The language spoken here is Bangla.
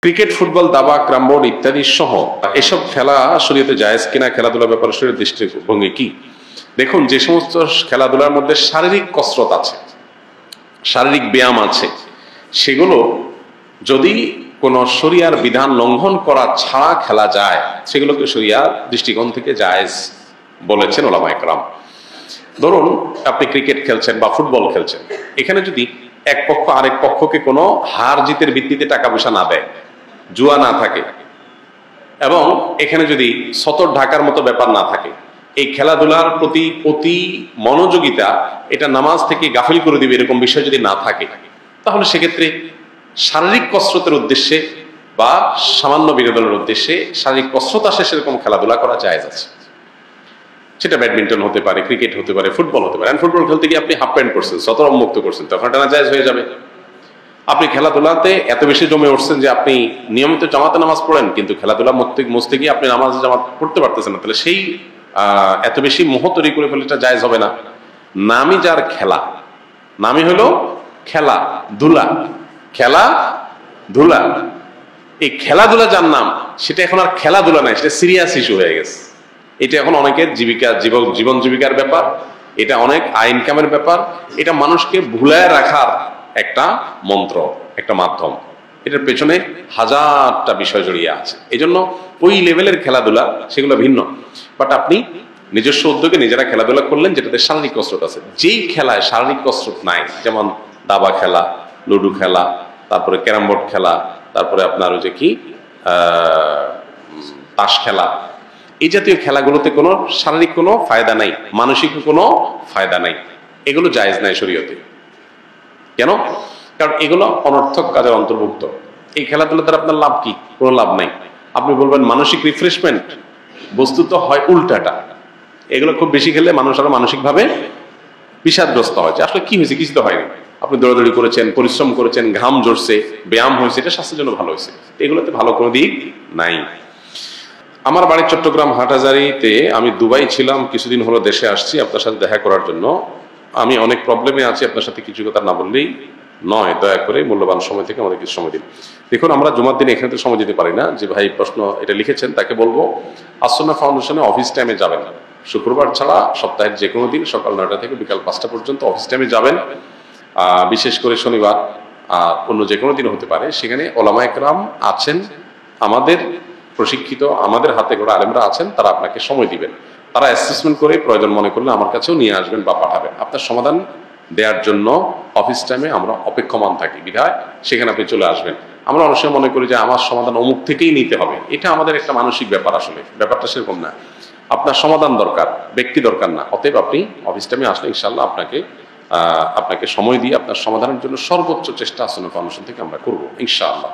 ক্রিকেট, ফুটবল, দাবা, ক্রামবোর্ড ইত্যাদি সহ এসব খেলা শরীয়তে জায়েজ কিনা, খেলাধুলার ব্যাপারে শরীয়তের দৃষ্টিভঙ্গি কি? দেখুন, যে সমস্ত খেলাধুলার মধ্যে শারীরিক কসরত আছে, শারীরিক ব্যায়াম আছে, সেগুলো যদি কোনো শরিয়ার বিধান লঙ্ঘন করা ছাড়া খেলা যায়, সেগুলোকে শরিয়ার দৃষ্টিকোণ থেকে জায়েজ বলেছেন ওলামায়ে কেরাম। ধরুন, আপনি ক্রিকেট খেলছেন বা ফুটবল খেলছেন, এখানে যদি এক পক্ষ আরেক পক্ষকে কোনো হার জিতের ভিত্তিতে টাকা পয়সা না দেয়, জুয়া না থাকে, এবং এখানে যদি সতর ঢাকার মতো ব্যাপার না থাকে, এই খেলাধুলার প্রতি অতি মনোযোগিতা এটা নামাজ থেকে গাফিল করে দিবে এরকম বিষয় যদি না থাকে, তাহলে সেক্ষেত্রে শারীরিক কসরতের উদ্দেশ্যে বা সামান্য বিনোদনের উদ্দেশ্যে শারীরিক কসরত আসে সেরকম খেলাধুলা করা জায়েজ আছে। সেটা ব্যাডমিন্টন হতে পারে, ক্রিকেট হতে পারে, ফুটবল হতে পারে। ফুটবল খেলতে গিয়ে আপনি হাফ প্যান্ট করছেন, সতর মুক্ত করছেন, তখন এটা না জায়েজ হয়ে যাবে। আপনি খেলাধুলাতে এত বেশি জমে উঠছেন যে আপনি নিয়মিত জামাতে নামাজ পড়েন, কিন্তু খেলাধুলা মস্তে গিয়ে আপনি নামাজ জামাত পড়তে পারতেছেন না, তাহলে সেই এত বেশি মোহ তৈরি করে ফেলে এটা জায়েজ হবে না। নামই যার খেলা, নামই হলো খেলা ধুলা, খেলা ধুলা, এই খেলাধুলা যার নাম, সেটা এখন আর খেলাধুলা নাই, সেটা সিরিয়াস ইস্যু হয়ে গেছে। এটা এখন অনেকের জীবন জীবিকার ব্যাপার, এটা অনেক আয় ইনকামের ব্যাপার, এটা মানুষকে ভুলায় রাখার একটা মন্ত্র, একটা মাধ্যম। এটার পেছনে হাজারটা বিষয় জড়িয়ে আছে। এই জন্য ওই লেভেলের খেলাধুলা সেগুলো ভিন্ন। বাট আপনি নিজস্ব উদ্যোগে নিজেরা খেলাধুলা করলেন যেটাতে শারীরিক কসরত আছে। যেই খেলায় শারীরিক কসরত নাই, যেমন দাবা খেলা, লুডু খেলা, তারপরে ক্যারাম বোর্ড খেলা, তারপরে আপনার ওই যে কি তাস খেলা, এই জাতীয় খেলাগুলোতে কোনো শারীরিক কোনো ফায়দা নাই, মানসিক কোনো ফায়দা নাই, এগুলো জায়েজ নাই শরীয়তে। কেন? কারণ এগুলো অনর্থক কাজের অন্তর্ভুক্ত। এই খেলাধুলা দ্বারা আপনার লাভ কি? কোনো লাভ নাই। আপনি বলবেন মানসিক রিফ্রেশমেন্ট, বস্তুত হয় উল্টাটা। এগুলো খুব বেশি খেলে মানুষ আরো মানসিকভাবে বিষাদগ্রস্ত হয়, যে আসলে কি হয়েছে, কিছু তো হয়নি। আপনি দৌড়াদৌড়ি করেছেন, পরিশ্রম করেছেন, ঘাম ঝরছে, ব্যায়াম হয়েছে, এটা স্বাস্থ্যের জন্য ভালো হয়েছে। এগুলোতে ভালো কোনো দিক নাই। আমার বাড়ি চট্টগ্রাম হাটহাজারীতে, আমি দুবাই ছিলাম, কিছুদিন হলো দেশে আসছি আপনার সাথে দেখা করার জন্য। আমি অনেক প্রবলেমে আছি, আপনার সাথে কিছু কথা না বললেই নয়, দয়া করে মূল্যবান সময় থেকে আমাদের কিছু সময় দিন। দেখুন, আমরা জুমার দিন এখানে সময় দিতে পারি না। যে ভাই প্রশ্ন এটা লিখেছেন তাকে বলবো আসন্না ফাউন্ডেশনে অফিস টাইমে যাবেন, শুক্রবার ছাড়া সপ্তাহের যে কোনো দিন সকাল 9টা থেকে বিকাল 5টা পর্যন্ত অফিস টাইমে যাবেন। বিশেষ করে শনিবার, অন্য যে কোনো দিন হতে পারে। সেখানে ওলামায়ে কেরাম আছেন, আমাদের প্রশিক্ষিত, আমাদের হাতে গড়া আলেমরা আছেন, তারা আপনাকে সময় দিবেন। তারা অ্যাসেসমেন্ট করে প্রয়োজন মনে করলে আমার কাছেও নিয়ে আসবেন বা পাঠাবেন। আপনার সমাধান দেওয়ার জন্য অফিস টাইমে আমরা অপেক্ষমান থাকি, বিধায় সেখানে আপনি চলে আসবেন। আমরা অনেক সময় মনে করি যে আমার সমাধান অমুক থেকেই নিতে হবে, এটা আমাদের একটা মানসিক ব্যাপার। আসলে ব্যাপারটা সেরকম না, আপনার সমাধান দরকার, ব্যক্তি দরকার না। অতএব আপনি অফিস টাইমে আসলে ইনশাল্লাহ আপনাকে সময় দিয়ে আপনার সমাধানের জন্য সর্বোচ্চ চেষ্টা আসন্না ফাউন্ডেশন থেকে আমরা করবো ইনশাআল্লাহ।